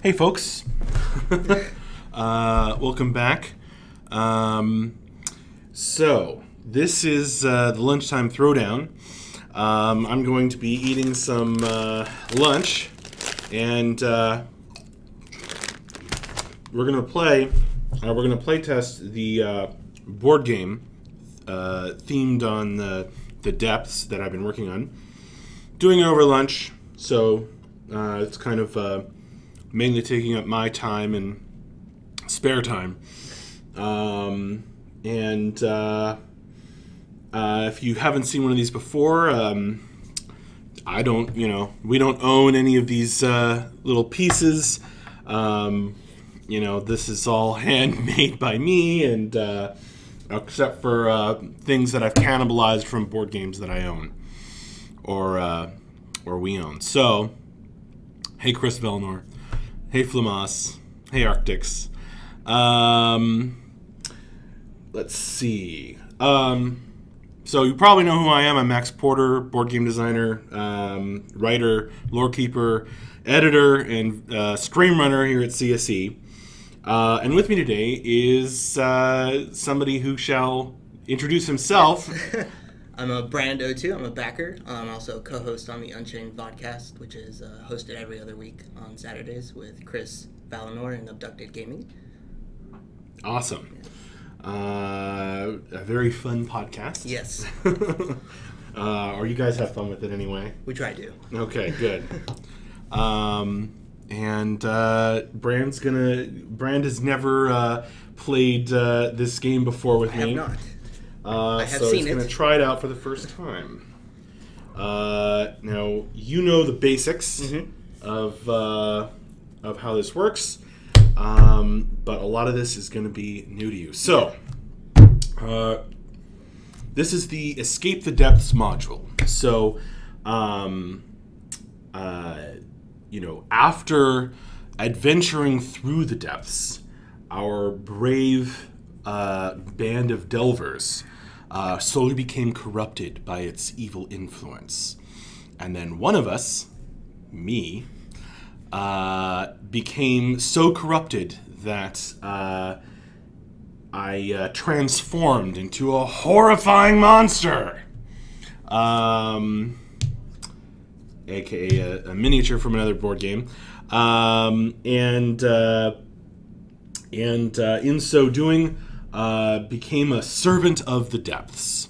Hey folks, welcome back. So this is the Lunchtime Throwdown. I'm going to be eating some lunch, and we're gonna play test the board game themed on the depths that I've been working on. Doing it over lunch, so it's kind of mainly taking up my time and spare time. If you haven't seen one of these before, we don't own any of these little pieces. This is all handmade by me, and except for things that I've cannibalized from board games that I own or we own. So, hey Chris Velnor. Hey Flamas. Hey Arctics. Let's see. So you probably know who I am. I'm Max Porter, board game designer, writer, lore keeper, editor, and stream runner here at CSE. And with me today is somebody who shall introduce himself. I'm a Brando2. I'm a backer. I'm also a co-host on the Unchained podcast, which is hosted every other week on Saturdays with Chris Valinor and Abducted Gaming. Awesome. A very fun podcast. Yes. Or you guys have fun with it anyway? We try to. Okay, good. Brand has never played this game before with me. I have not. I have so seen he's it. going to try it out for the first time. Now, you know the basics of how this works, but a lot of this is going to be new to you. So, this is the Escape the Depths module. So, after adventuring through the depths, our brave band of delvers slowly became corrupted by its evil influence. And then one of us, me, became so corrupted that I transformed into a horrifying monster. AKA a miniature from another board game. In so doing, became a servant of the depths.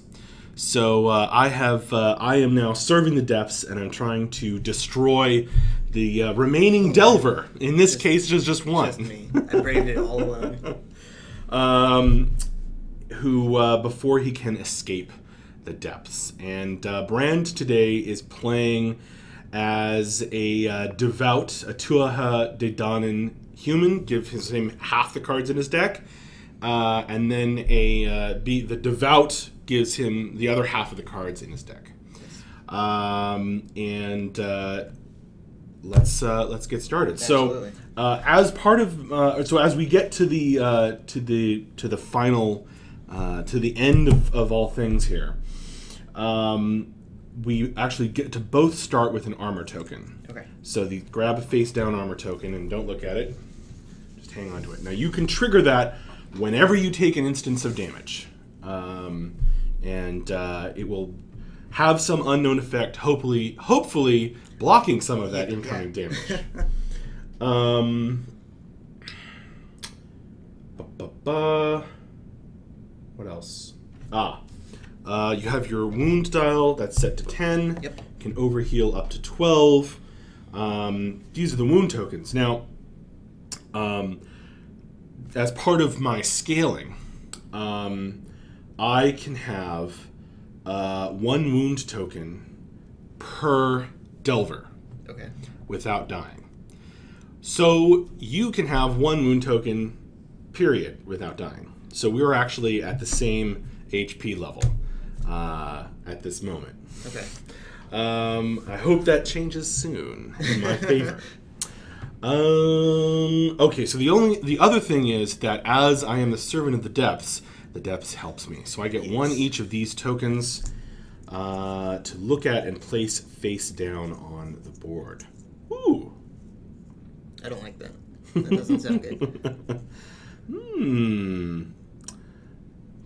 So I am now serving the depths, and I'm trying to destroy the remaining delver. In this case, just one. Just me. I braved it all alone. Who before he can escape the depths. And Brand today is playing as a devout Atuaha De Danin human. Give him half the cards in his deck. And then the devout gives him the other half of the cards in his deck. Let's get started. Absolutely. So as part of as we get to the final to the end of all things here, we actually get to both start with an armor token. Okay. So grab a face down armor token and don't look at it. Just hang on to it. Now you can trigger that whenever you take an instance of damage, it will have some unknown effect, hopefully blocking some of that incoming damage. What else? You have your wound dial that's set to 10. Yep. Can overheal up to 12. These are the wound tokens. Now, as part of my scaling, I can have one wound token per delver. Okay. Without dying. So you can have one wound token, period, without dying. So we are actually at the same HP level at this moment. Okay. I hope that changes soon in my favor. Okay, so the other thing is that as I am the servant of the depths helps me. So I get one each of these tokens to look at and place face down on the board. Ooh. I don't like that. That doesn't sound good.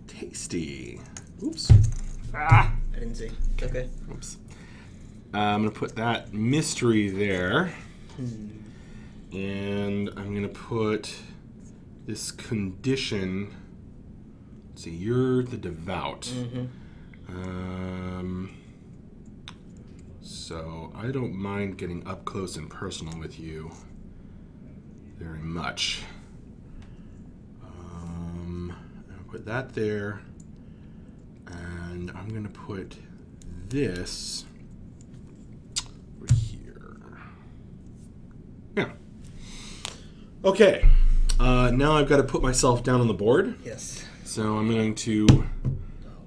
Tasty. Oops. Ah! I didn't see. Okay. Oops. I'm going to put that mystery there. And I'm going to put this condition. Let's see, you're the devout. So I don't mind getting up close and personal with you very much. I'll put that there. And I'm going to put this over here. Yeah. Okay. Now I've got to put myself down on the board. Yes. So I'm going to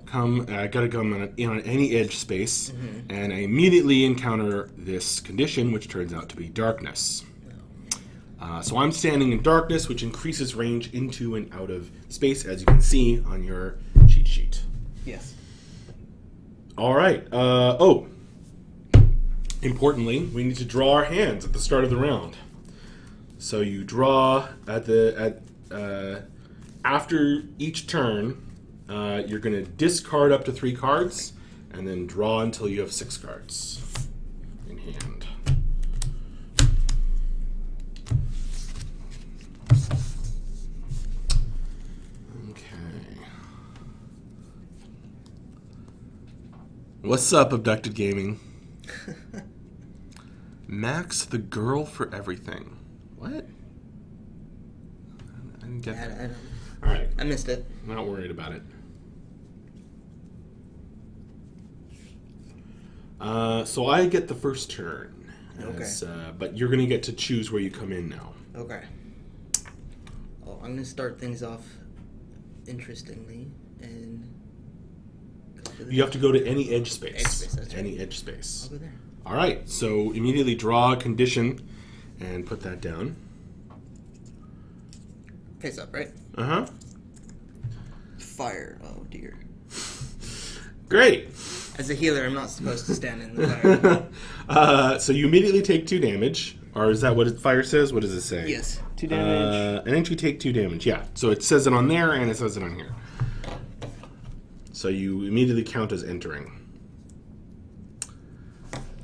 come. I got to come on any edge space, and I immediately encounter this condition, which turns out to be darkness. So I'm standing in darkness, which increases range into and out of space, as you can see on your cheat sheet. Yes. All right. Importantly, we need to draw our hands at the start of the round. So you draw after each turn. You're going to discard up to 3 cards, and then draw until you have 6 cards in hand. What's up, Abducted Gaming? Max the girl for everything. What? I didn't get that. I don't. All right. I missed it. I'm not worried about it. So I get the first turn. As, but you're going to get to choose where you come in now. Okay. Oh, I'm going to start things off interestingly and... You have to go to any edge space. Edge space, that's right. Any edge space. I'll go there. All right. So immediately draw a condition and put that down. Face up, right? Uh-huh. Fire. Oh, dear. Great. As a healer, I'm not supposed to stand in the fire. So you immediately take 2 damage. Or is that what fire says? What does it say? Yes. 2 damage. An entry take 2 damage. Yeah. So it says it on there and it says it on here. So you immediately count as entering.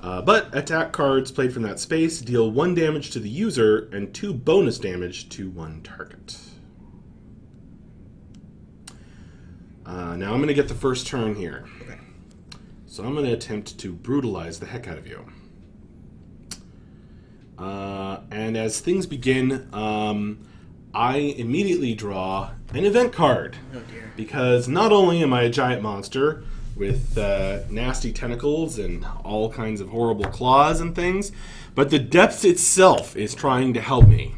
But attack cards played from that space deal 1 damage to the user and 2 bonus damage to 1 target. Now I'm going to get the first turn here. Okay. So I'm going to attempt to brutalize the heck out of you. And as things begin, I immediately draw an event card. Oh dear. Because not only am I a giant monster with nasty tentacles and all kinds of horrible claws and things, but the depths itself is trying to help me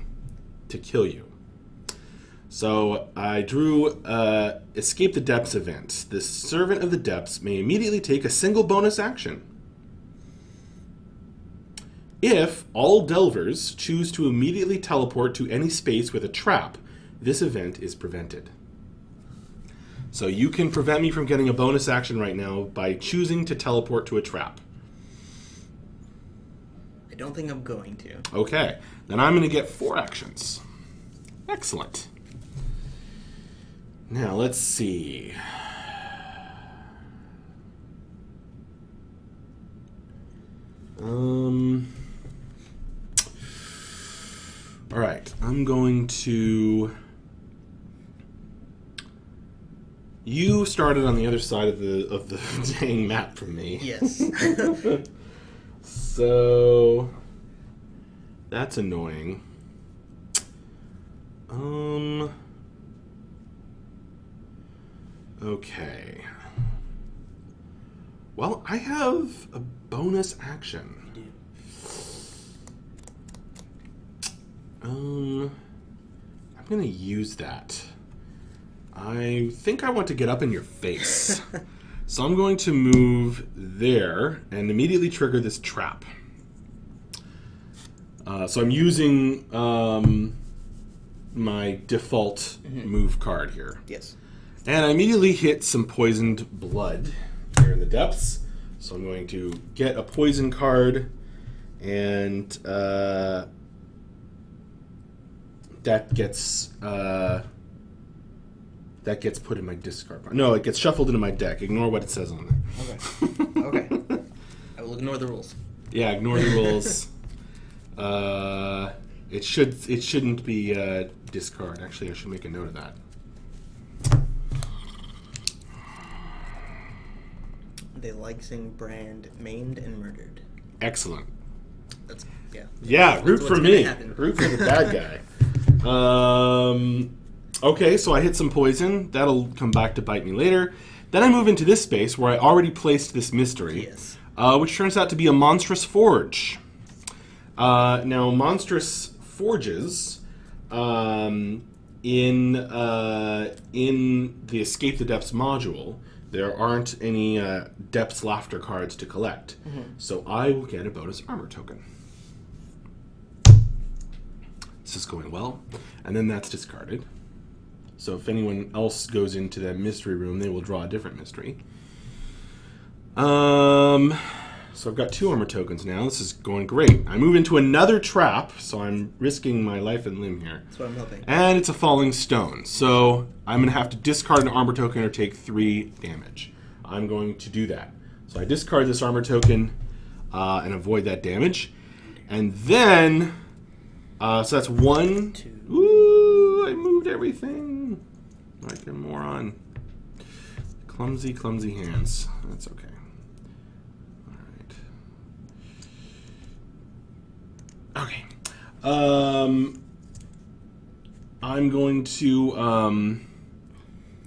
to kill you. So I drew Escape the Depths event. This Servant of the Depths may immediately take a single bonus action. If all Delvers choose to immediately teleport to any space with a trap, this event is prevented. So you can prevent me from getting a bonus action right now by choosing to teleport to a trap. I don't think I'm going to. Okay, then I'm going to get 4 actions. Excellent. Now, let's see. All right, I'm going to... You started on the other side of the dang map from me. Yes. So that's annoying. Okay. Well, I have a bonus action. You do. I'm gonna use that. I think I want to get up in your face. So I'm going to move there and immediately trigger this trap. So I'm using my default move card here. Yes. And I immediately hit some poisoned blood here in the depths. So I'm going to get a poison card and that gets put in my discard pile. No, it gets shuffled into my deck. Ignore what it says on there. Okay. Okay. I will ignore the rules. Yeah, ignore the rules. It shouldn't be discard. Actually, I should make a note of that. They like seeing Brand maimed and murdered. Excellent. That's root for me. Root for the bad guy. Okay, so I hit some poison. That'll come back to bite me later. Then I move into this space where I already placed this mystery, yes. Which turns out to be a monstrous forge. Now, monstrous forges in the Escape the Depths module, there aren't any Depths Laughter cards to collect. Mm-hmm. So I will get a bonus armor token. This is going well. And then that's discarded. So if anyone else goes into that mystery room, they will draw a different mystery. So I've got 2 armor tokens now. This is going great. I move into another trap, so I'm risking my life and limb here. That's what I'm hoping. And it's a falling stone. So I'm going to have to discard an armor token or take 3 damage. I'm going to do that. So I discard this armor token and avoid that damage. And then, so that's 1, 2. Ooh, I moved everything. Like a moron. Clumsy, clumsy hands. That's okay. Okay. I'm going to,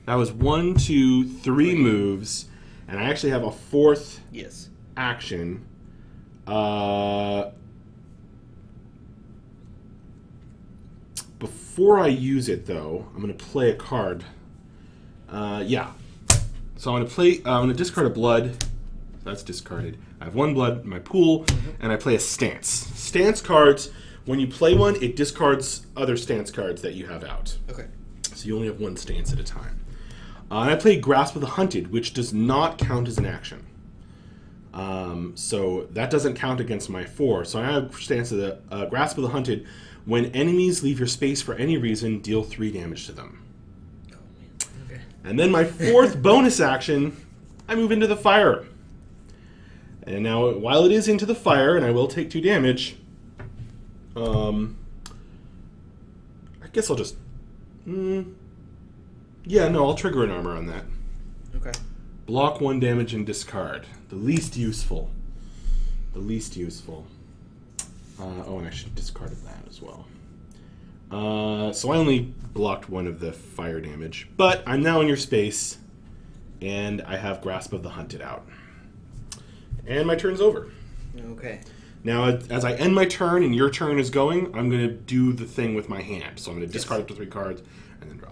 that was 1, 2, 3 moves, and I actually have a 4th yes. action. Before I use it, though, I'm going to play a card. Yeah. So I'm going to discard a blood. That's discarded. I have 1 blood in my pool, and I play a stance. Stance cards, when you play one, it discards other stance cards that you have out. Okay. So you only have 1 stance at a time. And I play Grasp of the Hunted, which does not count as an action. So that doesn't count against my 4. So I have stance of the Grasp of the Hunted. When enemies leave your space for any reason, deal 3 damage to them. Oh, man. Okay. And then my 4th bonus action, I move into the fire. And now, while it is into the fire, and I will take 2 damage, I guess I'll just... yeah, no, I'll trigger an armor on that. Okay. Block 1 damage and discard. The least useful. The least useful. Oh, and I should have discarded that as well. So I only blocked 1 of the fire damage. But I'm now in your space, and I have Grasp of the Hunted out. And my turn's over. Okay. Now, as I end my turn and your turn is going, I'm going to do the thing with my hand. So I'm going to discard up to 3 cards and then draw.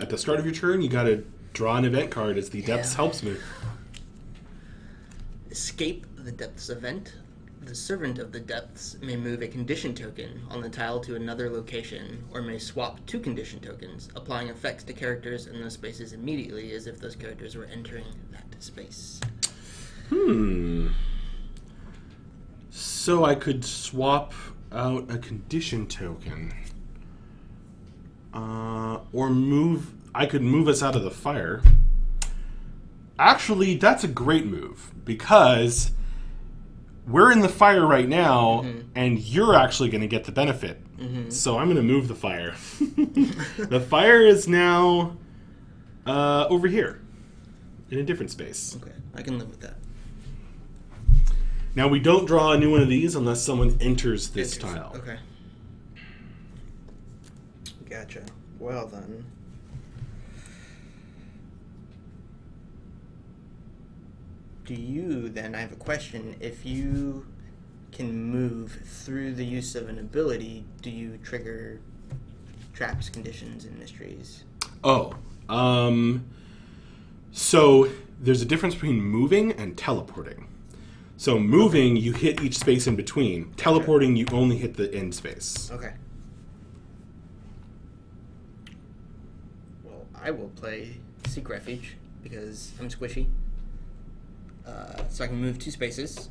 At the start of your turn, you got to draw an event card as the Depths helps me. Escape the Depths event. The Servant of the Depths may move a condition token on the tile to another location, or may swap 2 condition tokens, applying effects to characters in those spaces immediately as if those characters were entering that space. So I could swap out a condition token. Or move... I could move us out of the fire. Actually, that's a great move, because... we're in the fire right now, and you're actually going to get the benefit. So I'm going to move the fire. The fire is now over here, in a different space. Okay, I can live with that. Now, we don't draw a new one of these unless someone enters this tile. Okay. Gotcha. Well, then. Do you, then, I have a question, if you can move through the use of an ability, do you trigger traps, conditions, and mysteries? Oh, so there's a difference between moving and teleporting. So moving, you hit each space in between. Teleporting, you only hit the end space. Okay. Well, I will play Seek Refuge because I'm squishy. So I can move 2 spaces.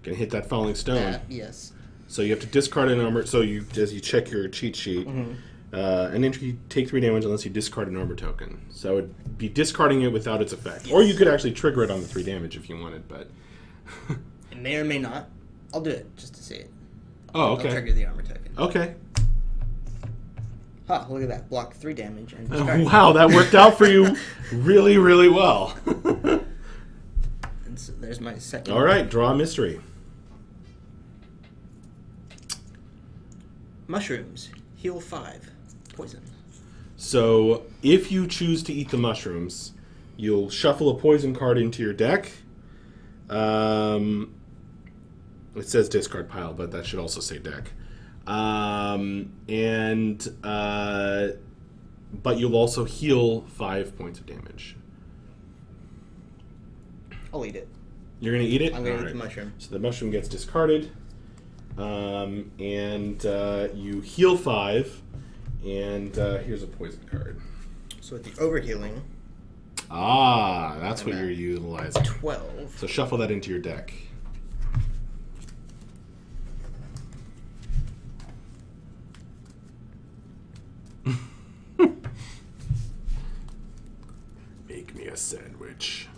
Gonna hit that falling stone. Yes. So you have to discard an armor. So as you check your cheat sheet, an entry take 3 damage unless you discard an armor token. So I would be discarding it without its effect, or you could actually trigger it on the 3 damage if you wanted. But it may or may not. I'll do it just to see it. Oh, okay. I'll trigger the armor token. Okay. Huh, look at that. Block 3 damage and wow, that worked out for you really, really well. And so there's my second. All right, draw a mystery. Mushrooms. Heal 5. Poison. So if you choose to eat the mushrooms, you'll shuffle a poison card into your deck. It says discard pile, but that should also say deck. But you'll also heal 5 points of damage. I'll eat it. You're going to eat it? I'm going to eat the mushroom. So the mushroom gets discarded. You heal 5. And here's a poison card. So with the overhealing... Ah, that's what you're utilizing. 12. So shuffle that into your deck. Make me a sandwich.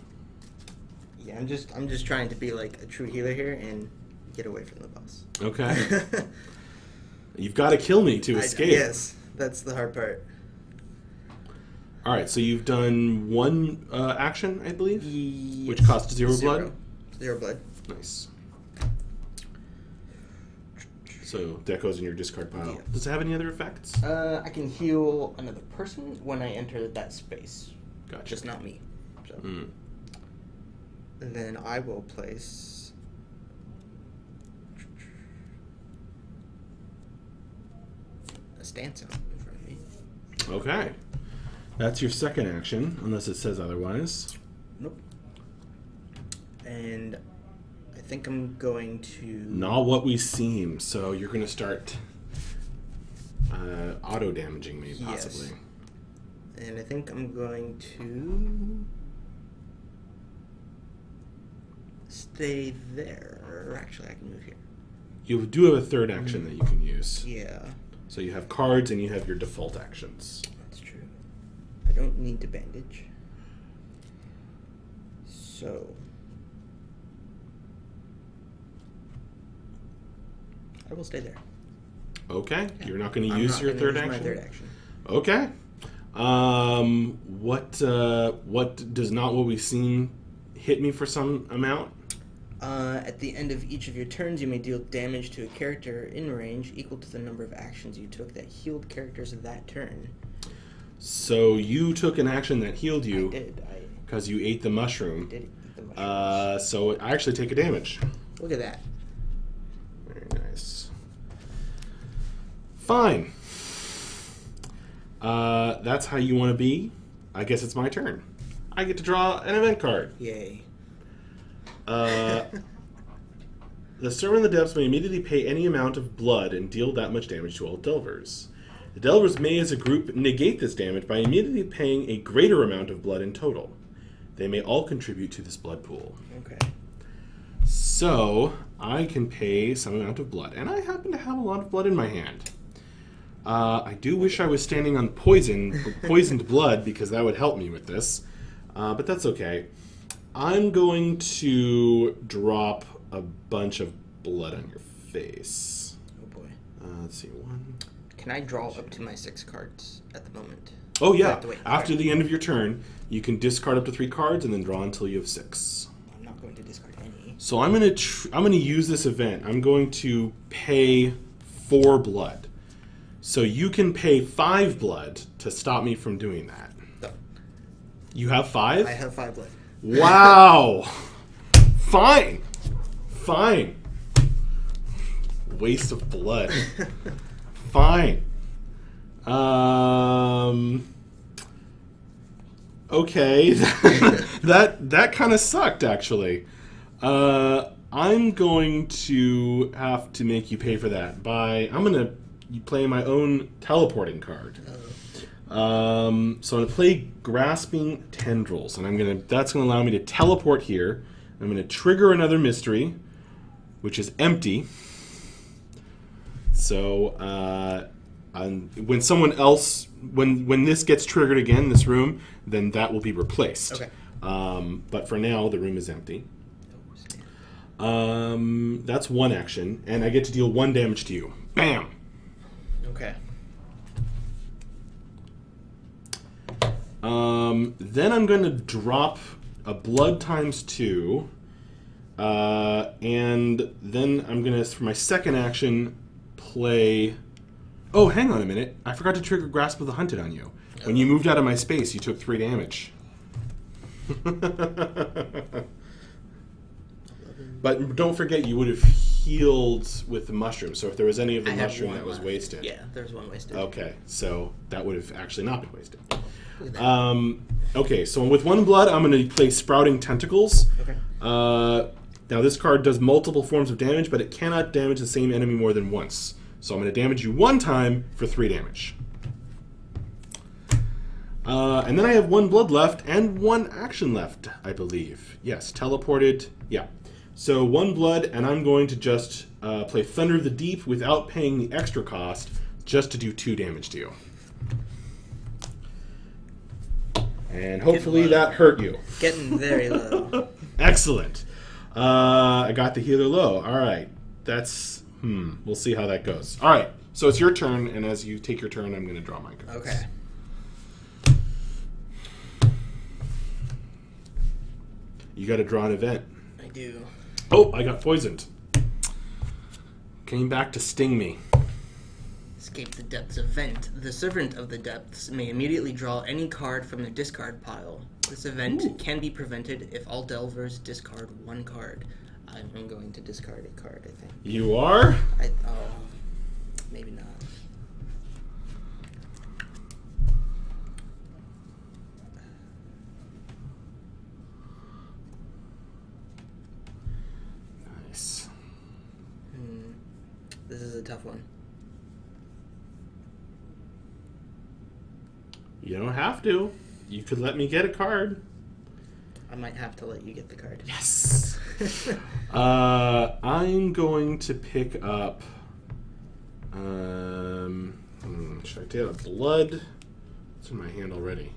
Yeah, I'm just trying to be like a true healer here and get away from the boss. Okay. You've got to kill me to escape. Yes, that's the hard part. All right, so you've done 1 action, I believe, Yes. which cost 0 blood. 0 blood. Nice. So that goes in your discard pile. Yeah. Does it have any other effects? I can heal another person when I enter that space. Gotcha. Just not me. So. Mm. And then I will place... a stance out in front of me. Okay. That's your second action, unless it says otherwise. Nope. And I think I'm going to... Not what we seem, so you're going to start auto-damaging me, possibly. Yes. And I think I'm going to... stay there. Or actually, I can move here. You do have a third action that you can use. Yeah. So you have cards and you have your default actions. That's true. I don't need to bandage. So... I will stay there. Okay. Yeah. You're not going to I'm use not your gonna third use action? my third action. Okay. What does not what we've seen hit me for some amount? At the end of each of your turns, you may deal damage to a character in range equal to the number of actions you took that healed characters of that turn. So you took an action that healed you. I did. Because you ate the mushroom. I did eat the mushrooms. So I actually take a damage. Look at that. Very nice. Fine. That's how you want to be. I guess it's my turn. I get to draw an event card. Yay. The servant of the depths may immediately pay any amount of blood and deal that much damage to all delvers. The delvers may, as a group, negate this damage by immediately paying a greater amount of blood in total. They may all contribute to this blood pool. Okay. So, I can pay some amount of blood, and I happen to have a lot of blood in my hand. I do wish I was standing on poisoned blood, because that would help me with this. But that's okay. I'm going to drop a bunch of blood on your face. Oh boy. Let's see, 1. Can I draw up to my 6 cards at the moment? Oh yeah. Wait, After the end of your turn, you can discard up to 3 cards and then draw until you have 6. I'm not going to discard any. So I'm gonna use this event. I'm going to pay 4 blood. So you can pay 5 blood to stop me from doing that. Done. You have 5? I have 5 blood. Wow. Fine. Fine. Waste of blood. Fine. Okay. that kind of sucked, actually. I'm going to have to make you pay for that by... I'm going to play my own teleporting card. So I'm gonna play Grasping Tendrils, and that's gonna allow me to teleport here. I'm gonna trigger another mystery, which is empty. So when someone else, when this gets triggered again, this room, then that will be replaced. Okay. But for now, the room is empty. That's one action, and I get to deal 1 damage to you. Bam. Okay. Then I'm going to drop a blood ×2, and then I'm going to, for my second action, play... Oh, hang on a minute. I forgot to trigger Grasp of the Hunted on you. When you moved out of my space, you took 3 damage. But don't forget, you would have healed with the mushroom. So if there was any of the mushroom that was wasted... Yeah, there's 1 wasted. Okay, so that would have actually not been wasted. Okay, so with 1 blood, I'm going to play Sprouting Tentacles. Okay. Now this card does multiple forms of damage, but it cannot damage the same enemy more than once. So I'm going to damage you 1 time for 3 damage. And then I have 1 blood left and 1 action left, I believe. Yes, teleported. Yeah. So 1 blood, and I'm going to just play Thunder of the Deep without paying the extra cost, just to do 2 damage to you. And hopefully that hurt you. Getting very low. Excellent. I got the healer low. All right. That's... We'll see how that goes. All right. So it's your turn, and as you take your turn, I'm going to draw my cards. Okay. You got to draw an event. I do. Oh, I got poisoned. Came back to sting me. Escape the Depths event. The Servant of the Depths may immediately draw any card from their discard pile. This event can be prevented if all Delvers discard 1 card. I'm going to discard a card, I think. You are? Maybe not. Nice. This is a tough one. You don't have to. You could let me get a card. I might have to let you get the card. Yes. I'm going to pick up... should I take out a blood? It's in my hand already.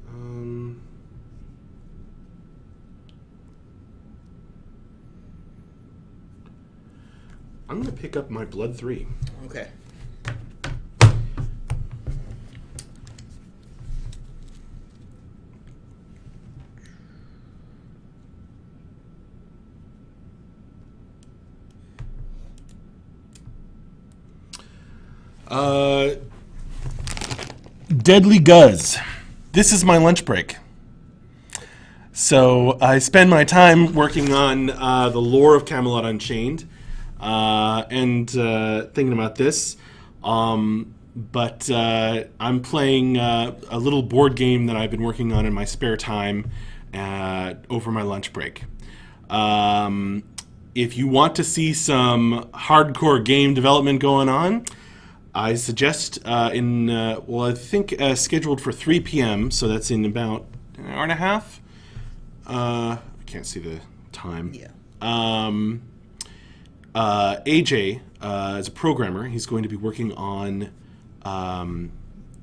I'm going to pick up my blood 3. Okay. Deadly Guzz. This is my lunch break. So I spend my time working on the lore of Camelot Unchained and thinking about this. But I'm playing a little board game that I've been working on in my spare time over my lunch break. If you want to see some hardcore game development going on, I suggest I think scheduled for 3 p.m., so that's in about an hour and a half. I can't see the time. Yeah. AJ is a programmer. He's going to be working on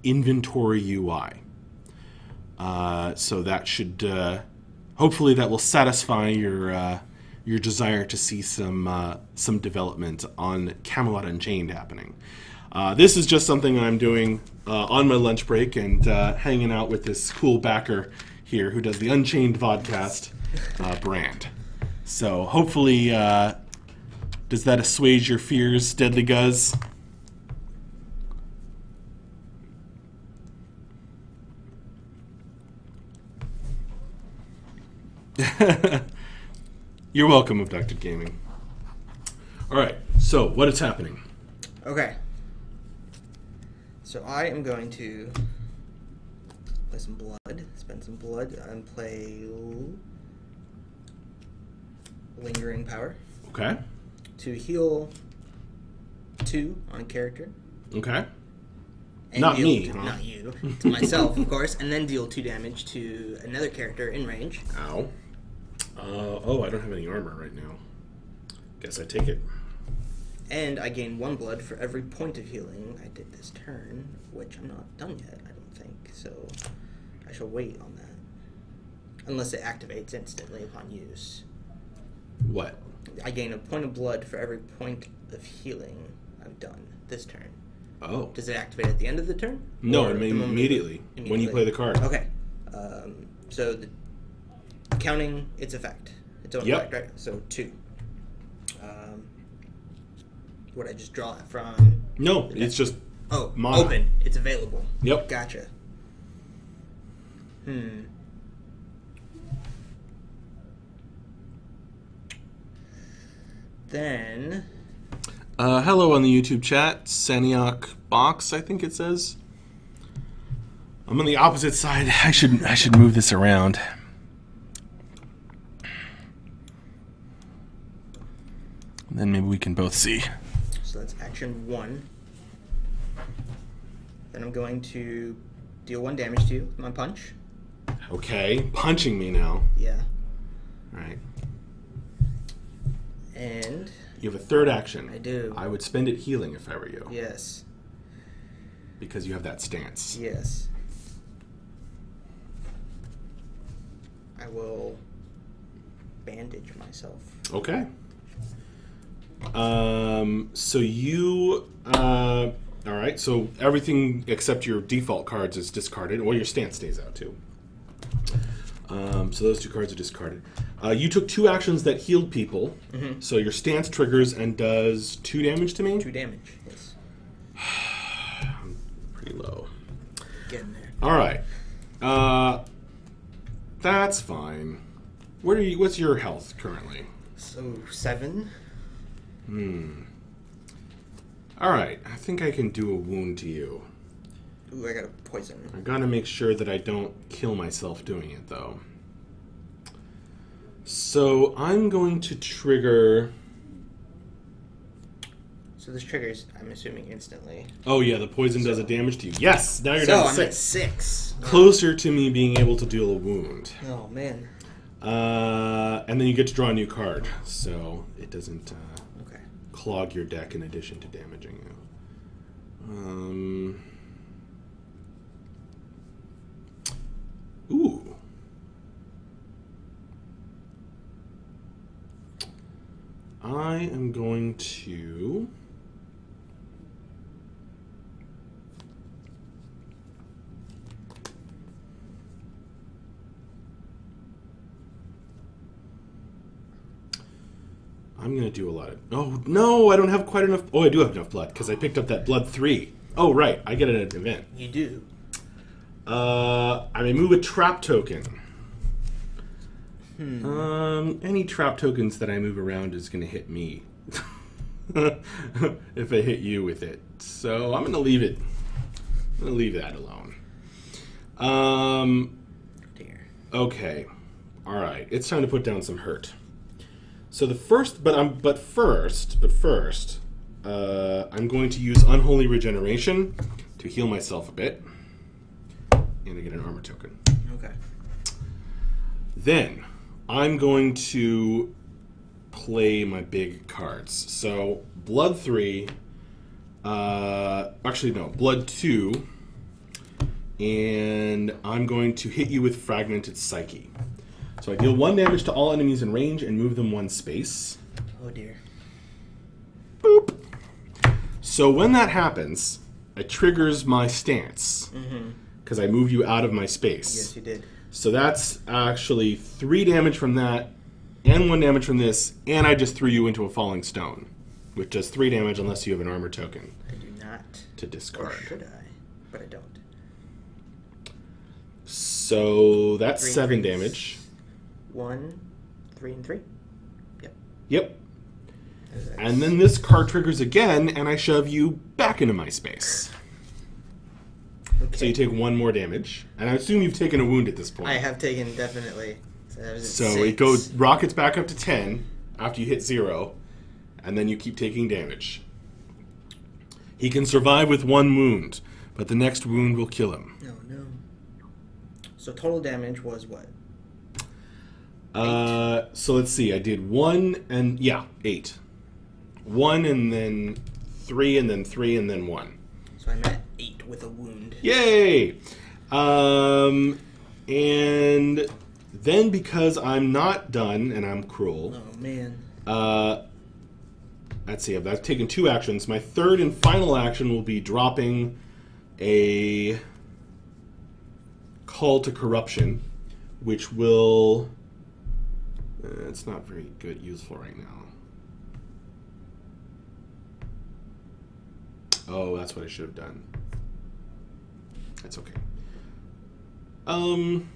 inventory UI. So that should hopefully that will satisfy your desire to see some development on Camelot Unchained happening. This is just something I'm doing on my lunch break and hanging out with this cool backer here who does the Unchained Vodcast brand. So hopefully, does that assuage your fears, Deadly Guzz? You're welcome, Abducted Gaming. All right, so what is happening? Okay. So I am going to play some blood, spend some blood, and play Lingering Power. Okay. To heal 2 on a character. Okay. And Not deal me, to, huh? Not you. To myself, of course. And then deal 2 damage to another character in range. Ow. Oh, I don't have any armor right now. Guess I take it. And I gain 1 blood for every point of healing I did this turn, which I'm not done yet, I don't think. So I shall wait on that. Unless it activates instantly upon use. What? I gain a point of blood for every point of healing I've done this turn. Oh. Does it activate at the end of the turn? No, Or immediately. When you play the card. Okay. So counting its effect. Its own effect, right? So 2. Would I just draw it from... No, it's just... Oh, mana. open. It's available. Yep. Gotcha. Then... hello on the YouTube chat. Saniac Box, I think it says. I'm on the opposite side. I should move this around. Then maybe we can both see. So that's action 1. Then I'm going to deal 1 damage to you with my punch. Okay, punching me now. Yeah. All right. And... You have a third action. I do. I would spend it healing if I were you. Yes. Because you have that stance. Yes. I will bandage myself. Okay. So you, all right, so everything except your default cards is discarded. Well, your stance stays out too. So those 2 cards are discarded. You took 2 actions that healed people. Mm-hmm. So your stance triggers and does 2 damage to me? 2 damage, yes. I'm pretty low. Getting there. All right. That's fine. What are you? What's your health currently? So 7. All right. I think I can do a wound to you. Ooh, I got a poison. I gotta make sure that I don't kill myself doing it, though. So I'm going to trigger... So this triggers, I'm assuming, instantly. Oh yeah, the poison does a damage to you. Yes! Now you're So down to I'm 6. at 6. Closer to me being able to deal a wound. Oh, man. And then you get to draw a new card, so it doesn't Okay. clog your deck in addition to damaging you. Ooh. I am going to... I'm going to do a lot of... Oh, no, I don't have quite enough... Oh, I do have enough blood, because I picked up that blood 3. Oh, right, I get it at an event. You do. I may move a trap token. Any trap tokens that I move around is going to hit me. If I hit you with it. So I'm going to leave it. I'm going to leave that alone. Dear. Okay. All right. It's time to put down some hurt. So the first, but first, I'm going to use Unholy Regeneration to heal myself a bit, and I get an armor token. Okay. Then I'm going to play my big cards. So Blood 3, actually no, Blood 2, and I'm going to hit you with Fragmented Psyche. So I deal 1 damage to all enemies in range and move them 1 space. Oh dear. Boop. So when that happens, it triggers my stance. Because I move you out of my space. Yes, you did. So that's actually 3 damage from that, and 1 damage from this, and I just threw you into a Falling Stone, which does 3 damage unless you have an armor token. I do not. To discard. Or should I? But I don't. So that's 3 and 7 3. damage. 1, 3, and 3. Yep. Yep. And then this card triggers again, and I shove you back into my space. Okay. So you take 1 more damage, and I assume you've taken a wound at this point. I have taken, definitely. So, that was at So 6. it goes rockets back up to 10 after you hit 0, and then you keep taking damage. He can survive with 1 wound, but the next wound will kill him. No, no. So total damage was what? So let's see. I did 1 and 8. 1 and then 3 and then 3 and then 1. So I'm at 8 with a wound. Yay! And then because I'm not done and I'm cruel. Oh man. Let's see. I've taken 2 actions. My third and final action will be dropping a call to corruption, which will. It's not very good, useful right now. Oh, that's what I should have done. That's okay. I'm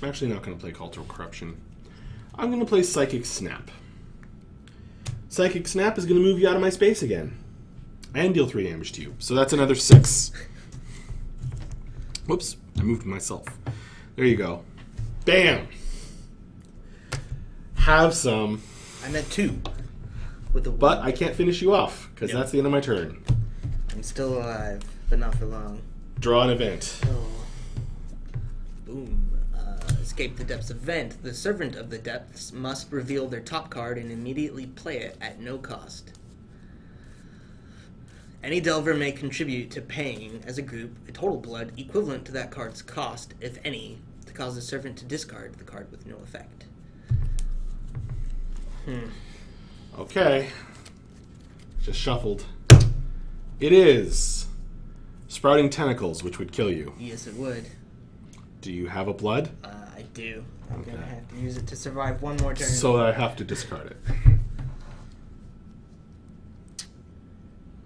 actually not going to play Call to Corruption. I'm going to play Psychic Snap. Psychic Snap is going to move you out of my space again. And deal 3 damage to you. So that's another 6. Whoops, I moved myself. There you go. Bam! Have some. I'm at 2. With a But I can't finish you off, because that's the end of my turn. I'm still alive, but not for long. Draw an event. Oh. Boom. Escape the Depths event. The Servant of the Depths must reveal their top card and immediately play it at no cost. Any Delver may contribute to paying, as a group, a total blood equivalent to that card's cost, if any, to cause the Servant to discard the card with no effect. Okay. Just shuffled. It is Sprouting Tentacles, which would kill you. Yes, it would. Do you have a blood? I do. I'm going to have to use it to survive one more turn. So I have to discard it.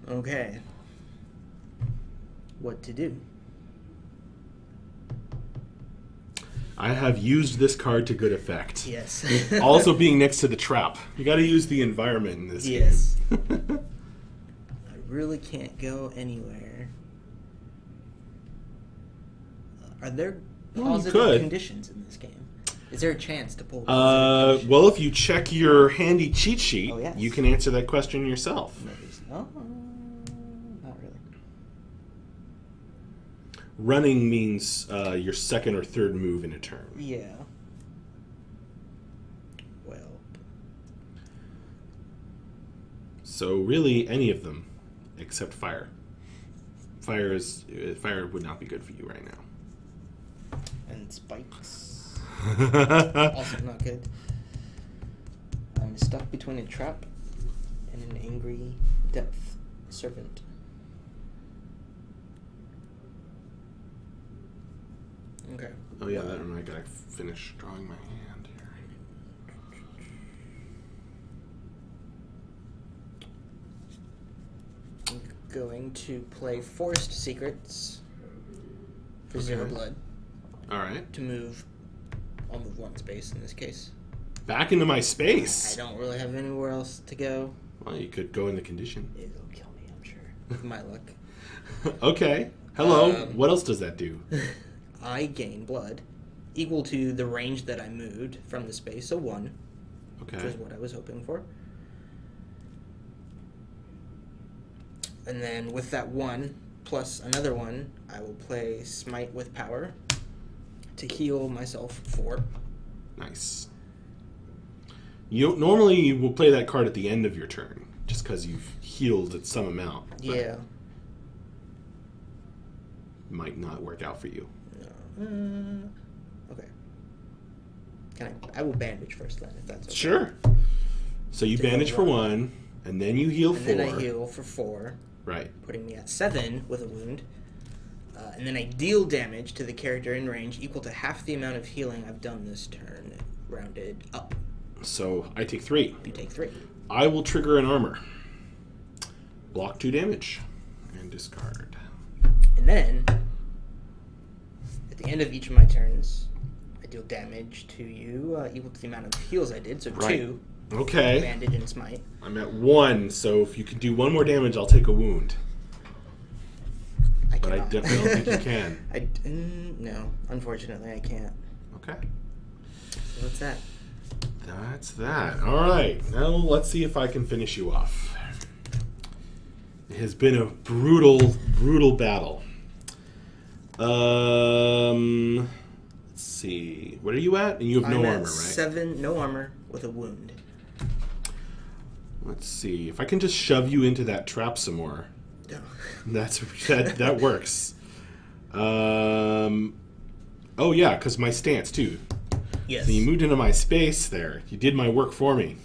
Okay. What to do? I have used this card to good effect. Yes. Also being next to the trap. You got to use the environment in this yes. game. I really can't go anywhere. Are there positive conditions in this game? Is there a chance to pull positive conditions? Well, if you check your handy cheat sheet, yes. you can answer that question yourself. No, not really. Running means your second or third move in a turn. Yeah. Well. So really, any of them, except fire. Fire would not be good for you right now. And spikes. Also not good. I'm stuck between a trap and an angry depth servant. Okay. Oh yeah, that one I gotta finish drawing my hand here. I'm going to play Forced Secrets for 0 blood. Alright. To move, I'll move 1 space in this case. Back into my space? I don't really have anywhere else to go. Well, you could go in the condition. It'll kill me, I'm sure. With my luck. Okay. Hello. What else does that do? I gain blood equal to the range that I moved from the space, so 1. Okay. Which is what I was hoping for. And then with that 1 plus another 1, I will play Smite with Power to heal myself 4. Nice. Normally you will play that card at the end of your turn, just because you've healed at some amount. Yeah. Might not work out for you. No. Okay. I will bandage first then, if that's okay. Sure. So you bandage for 1, and then you heal 4. And then I heal for 4. Right. Putting me at 7 with a wound. And then I deal damage to the character in range equal to half the amount of healing I've done this turn, rounded up. So I take 3. You take 3. I will trigger an armor. Block 2 damage. And discard. And then, at the end of each of my turns, I deal damage to you equal to the amount of heals I did, so 2. Okay. Bandage and smite. I'm at 1, so if you can do 1 more damage, I'll take a wound. But I definitely don't think you can. No, unfortunately I can't. Okay. So what's that? That's that. All right. Now let's see if I can finish you off. It has been a brutal, brutal battle. Let's see. What are you at? And you have no armor, right? 7, no armor, with a wound. Let's see. If I can just shove you into that trap some more. No. That works. Oh yeah, because my stance too. Yes. So you moved into my space there. You did my work for me.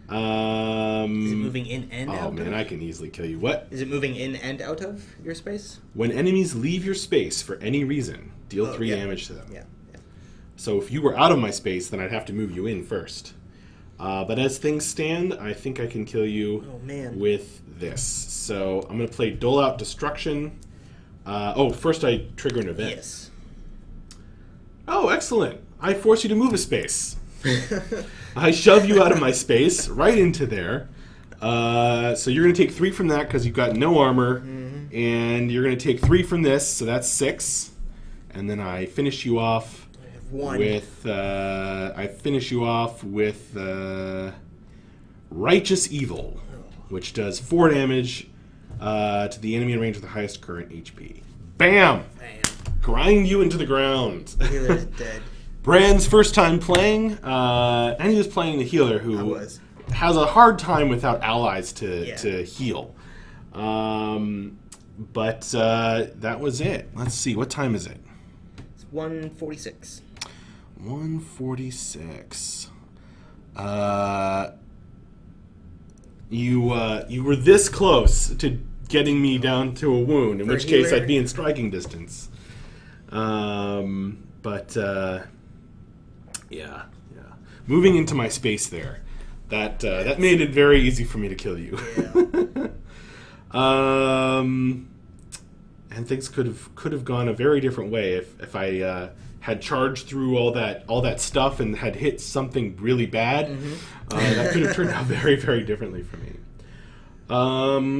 Oh. Is it moving in and out? Oh man, I can easily kill you. What? Is it moving in and out of your space? When enemies leave your space for any reason, deal 3 damage to them. Yeah. So if you were out of my space, then I'd have to move you in first. But as things stand, I think I can kill you with this. So I'm going to play Dole Out Destruction. First I trigger an event. Yes. Oh, excellent. I force you to move a space. I shove you out of my space, right into there. So you're going to take 3 from that because you've got no armor. Mm-hmm. And you're going to take 3 from this, so that's 6. And then I finish you off with Righteous Evil, which does 4 damage to the enemy in range with the highest current HP. Bam! Grind you into the ground. Healer's dead. Brand's first time playing, and he was playing the healer who has a hard time without allies to heal. But that was it. Let's see, what time is it? It's 1:46. 1:46. You were this close to getting me down to a wound, in which case I'd be in striking distance. Yeah. Moving into my space there, that made it very easy for me to kill you. Yeah. And things could have gone a very different way if I had charged through all that stuff and had hit something really bad. Mm-hmm. That could have turned out very, very differently for me.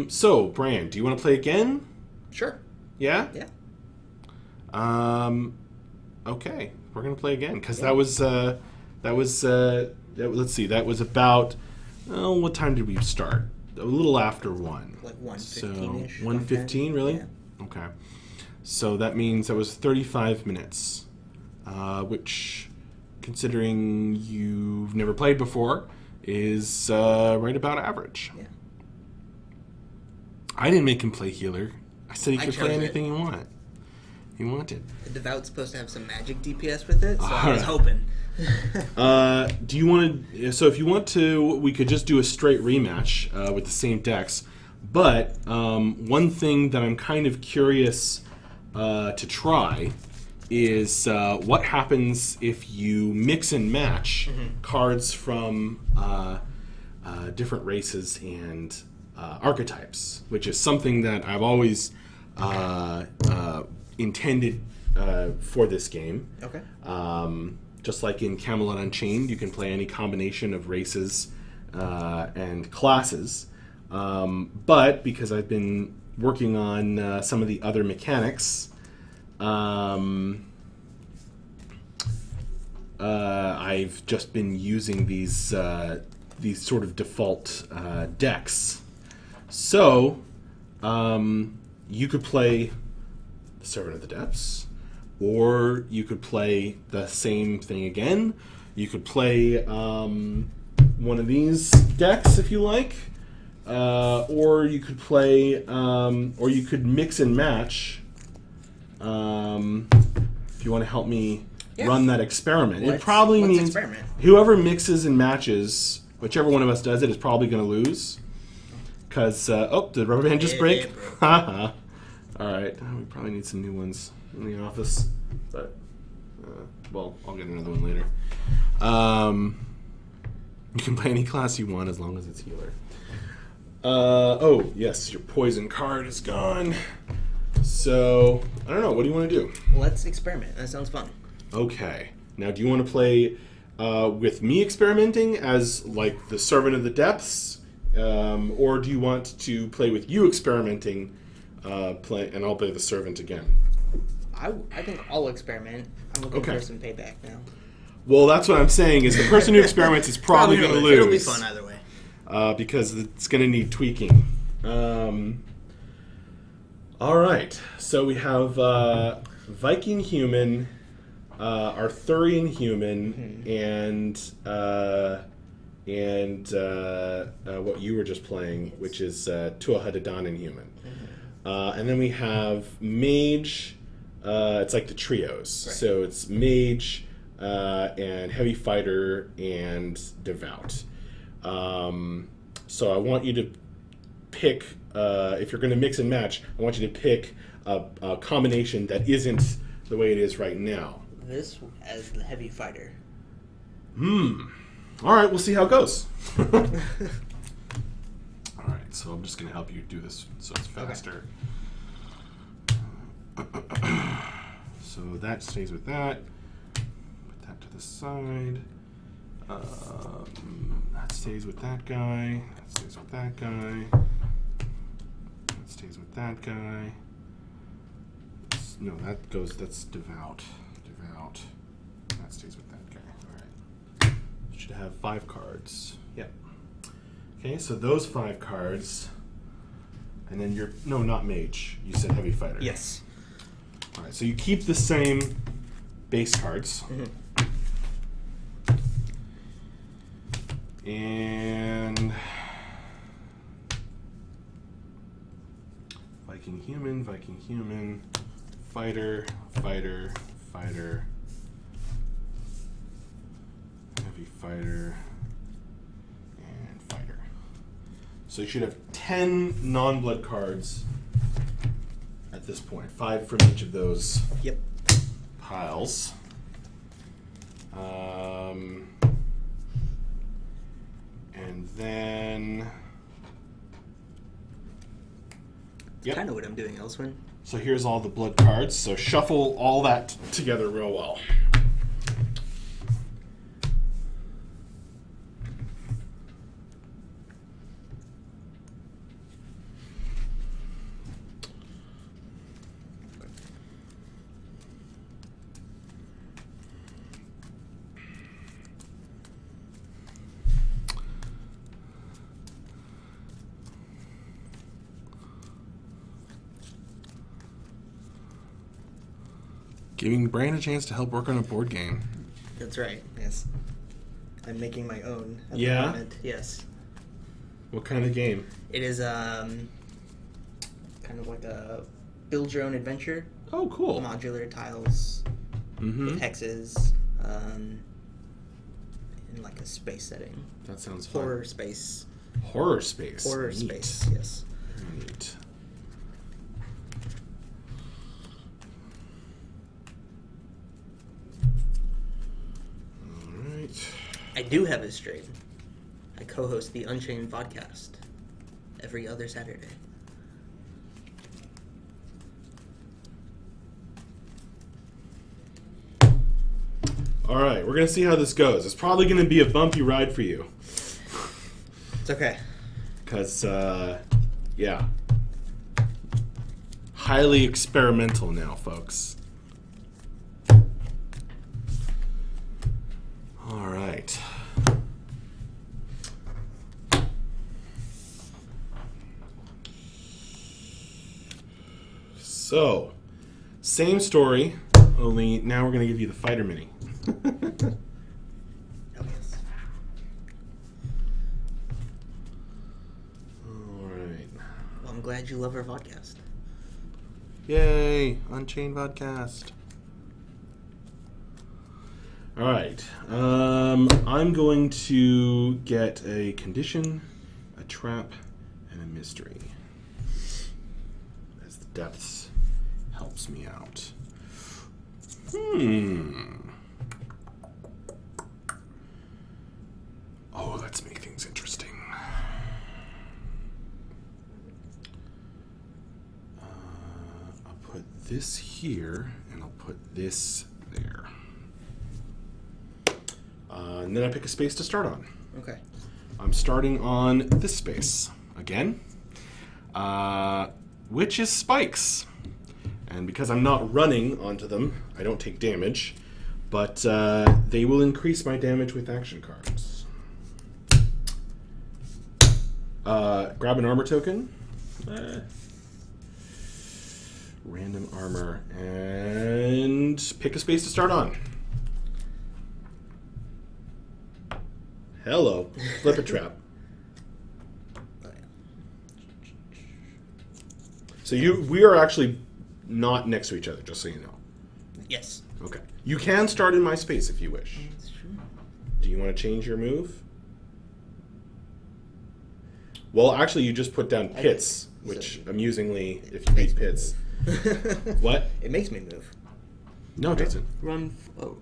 So, Brand, do you want to play again? Sure. Yeah? Yeah. Okay, we're gonna play again because that was let's see, that was about what time did we start? A little after 1. Like 1:15-ish. So 1:15, really? Yeah. Okay. So that means that was 35 minutes, which, considering you've never played before, is right about average. Yeah. I didn't make him play healer. I said he could play anything he wanted. He wanted. The Devout's supposed to have some magic DPS with it, so I was hoping. Do you want to? So if you want to, we could just do a straight rematch with the same decks. But one thing that I'm kind of curious to try is what happens if you mix and match cards from different races and archetypes, which is something that I've always intended for this game. Okay. Just like in Camelot Unchained, you can play any combination of races and classes. But because I've been working on some of the other mechanics, I've just been using these sort of default decks. So you could play the Servant of the Depths, or you could play the same thing again. You could play one of these decks if you like, or you could play, or you could mix and match. If you want to help me run that experiment, it probably means whoever mixes and matches, whichever one of us does it, is probably going to lose. Because did the rubber band just break? Haha. All right, we probably need some new ones in the office, but well, I'll get another one later. You can play any class you want as long as it's healer. Oh yes, your poison card is gone. So I don't know. What do you want to do? Let's experiment. That sounds fun. Okay. Now, do you want to play with me experimenting as like the Servant of the Depths, or do you want to play with you experimenting? And I'll play the Servant again. I think I'll experiment. I'm looking for some payback now. Well, that's what I'm saying. Is the person who experiments is probably going to lose. It'll be fun either way. Because it's going to need tweaking. All right. So we have Viking human, Arthurian human, and what you were just playing, which is Tuatha De Danann human. And then we have mage. It's like the trios. Right. So it's mage and heavy fighter and devout. So I want you to pick, if you're going to mix and match, I want you to pick a combination that isn't the way it is right now. This as the heavy fighter. All right, we'll see how it goes. All right, so I'm just going to help you do this so it's faster. Okay. So that stays with that. Put that to the side. That stays with that guy. That stays with that guy. That stays with that guy. No, that goes, that's devout. Devout. That stays with that guy. All right. You should have 5 cards. Yep. Okay, so those 5 cards. And then you're, no, not mage. You said heavy fighter. Yes. All right, so you keep the same base cards. And Viking human, fighter, fighter, fighter, heavy fighter, and fighter. So you should have 10 non-blood cards at this point. 5 from each of those piles. And then... That's kind of what I'm doing, Elswin. So here's all the blood cards. So shuffle all that together real well. Giving Brian a chance to help work on a board game. That's right, yes. I'm making my own at the moment, yes. What kind of game? It is kind of like a build your own adventure. Oh, cool. Modular tiles with hexes in like a space setting. That sounds fun. Horror space. Horror space. Horror Neat. space, yes. Very neat. I do have it straight. I co-host the Unchained podcast every other Saturday. All right, we're going to see how this goes. It's probably going to be a bumpy ride for you. It's okay. Because, yeah. Highly experimental now, folks. All right. So, same story, only now we're going to give you the fighter mini. Oh, yes. All right. Well, I'm glad you love our podcast. Yay! Unchained podcast. All right. I'm going to get a condition, a trap, and a mystery. As the depths helps me out. Oh, let's make things interesting. I'll put this here, and I'll put this there. And then I pick a space to start on. Okay. I'm starting on this space again, which is spikes. And because I'm not running onto them, I don't take damage. But they will increase my damage with action cards. Grab an armor token. Random armor. And pick a space to start on. Hello. Flip a trap. So we are actually not next to each other, just so you know. Yes. Okay. You can start in my space if you wish. That's true. Do you want to change your move? Well, actually, you just put down pits, which, amusingly, if you beat pits... What? It makes me move. No, it doesn't. Run 4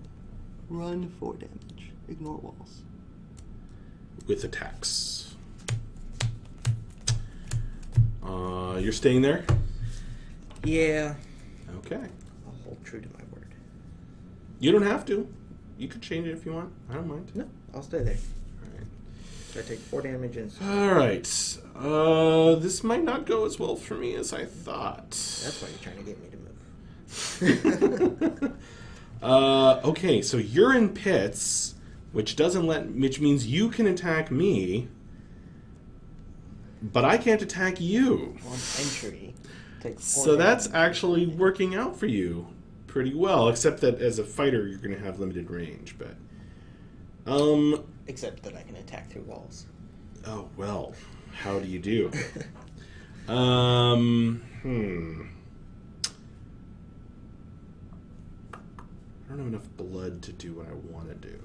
damage. Ignore walls. With attacks. You're staying there? Yeah. Okay. I'll hold true to my word. You don't have to. You could change it if you want. I don't mind. No, I'll stay there. Alright. So I take 4 damage and... Alright. This might not go as well for me as I thought. That's why you're trying to get me to move. Okay, so you're in pits, which means you can attack me, but I can't attack you. On entry. So that's actually working out for you pretty well, except that as a fighter you're going to have limited range, but except that I can attack through walls. Oh, well. How do you do? I don't have enough blood to do what I want to do.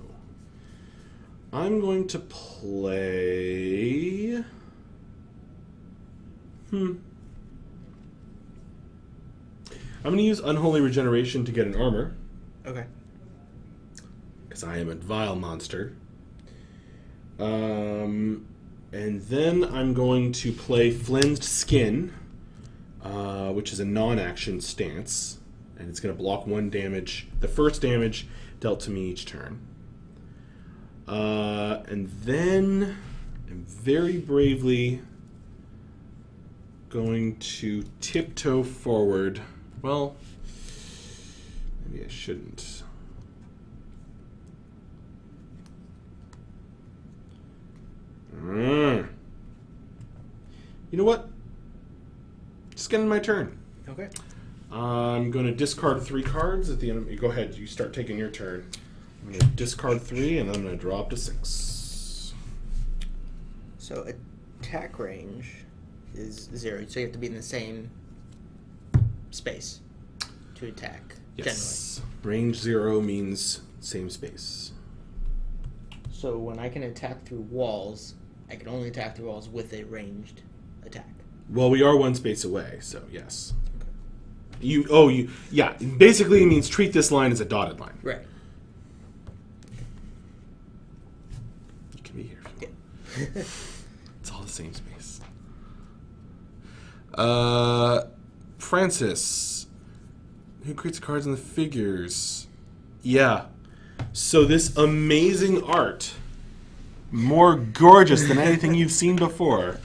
I'm going to play... I'm going to use Unholy Regeneration to get an armor. Okay. Because I am a vile monster. And then I'm going to play Flensed Skin, which is a non-action stance. And it's going to block 1 damage. The first damage dealt to me each turn. And then I'm very bravely going to tiptoe forward. Well, maybe I shouldn't. You know what? Just getting my turn. Okay. I'm going to discard 3 cards at the end of... Go ahead, you start taking your turn. I'm going to discard 3, and I'm going to drop to 6. So attack range is 0, so you have to be in the same space to attack. Yes. Range 0 means same space. So when I can attack through walls, I can only attack through walls with a ranged attack. Well, we are 1 space away, so yes. Yeah. Basically, it means treat this line as a dotted line. Right. You can be here. Yeah. It's all the same space. Francis, who creates cards in the figures? Yeah. So this amazing art, more gorgeous than anything you've seen before,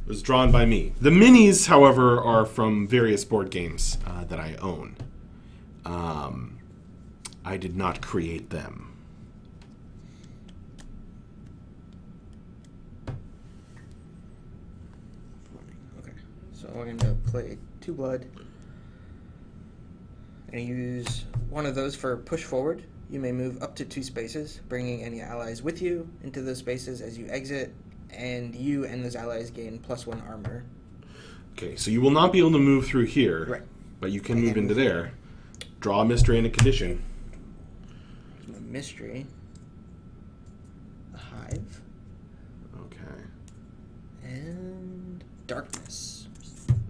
was drawn by me. The minis, however, are from various board games that I own. I did not create them. Okay. So I'm going to play 2 blood. And use one of those for push forward. You may move up to 2 spaces, bringing any allies with you into those spaces as you exit, and you and those allies gain +1 armor. Okay, so you will not be able to move through here, right? But you can move into there. Draw a mystery and a condition. A mystery. A hive. Okay. And darkness.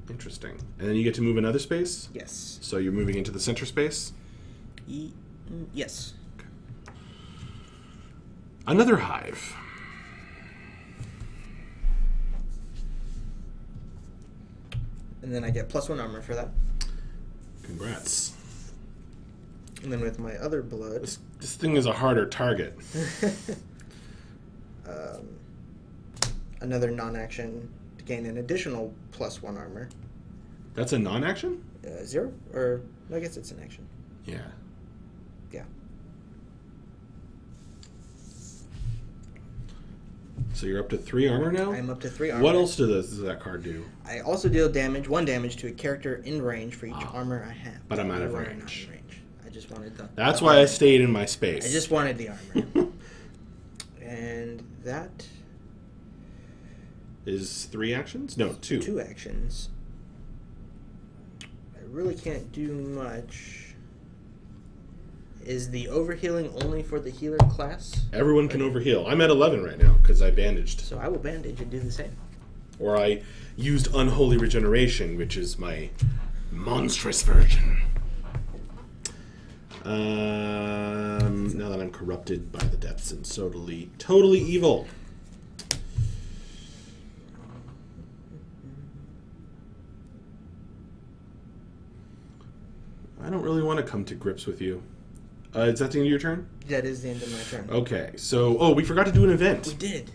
Interesting. And then you get to move another space? Yes. So you're moving into the center space? Yes. Okay. Another hive. And then I get +1 armor for that. Congrats. And then with my other blood... This thing is a harder target. Another non-action to gain an additional +1 armor. That's a non-action? 0? Or, I guess it's an action. Yeah. Yeah. So you're up to 3 armor now? I'm up to 3 armor. What else does that card do? I also deal 1 damage to a character in range for each armor I have. But I'm out of You are range. not in range. I just wanted the... That's why I stayed in my space. I just wanted the armor. And that... Is 3 actions? No, 2. 2 actions. I really can't do much. Is the overhealing only for the healer class? Everyone can overheal. I'm at 11 right now because I bandaged. So I will bandage and do the same. Or I used Unholy Regeneration, which is my monstrous version. Now that I'm corrupted by the depths and totally evil. I don't really want to come to grips with you. Is that the end of your turn? That is the end of my turn. Okay, so... we forgot to do an event. We did.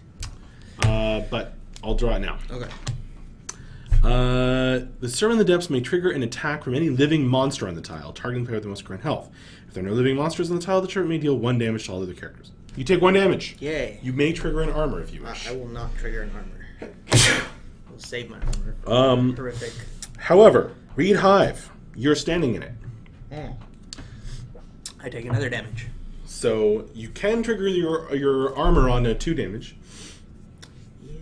But I'll draw it now. Okay. The Servant of the Depths may trigger an attack from any living monster on the tile, targeting the player with the most current health. If there are no living monsters on the tile, the trigger may deal 1 damage to all other characters. You take 1 damage. Yay. You may trigger an armor if you wish. I will not trigger an armor. I'll save my armor. Horrific. However, Reed Hive, you're standing in it. I take another damage. So you can trigger your armor on a 2 damage. Yeah.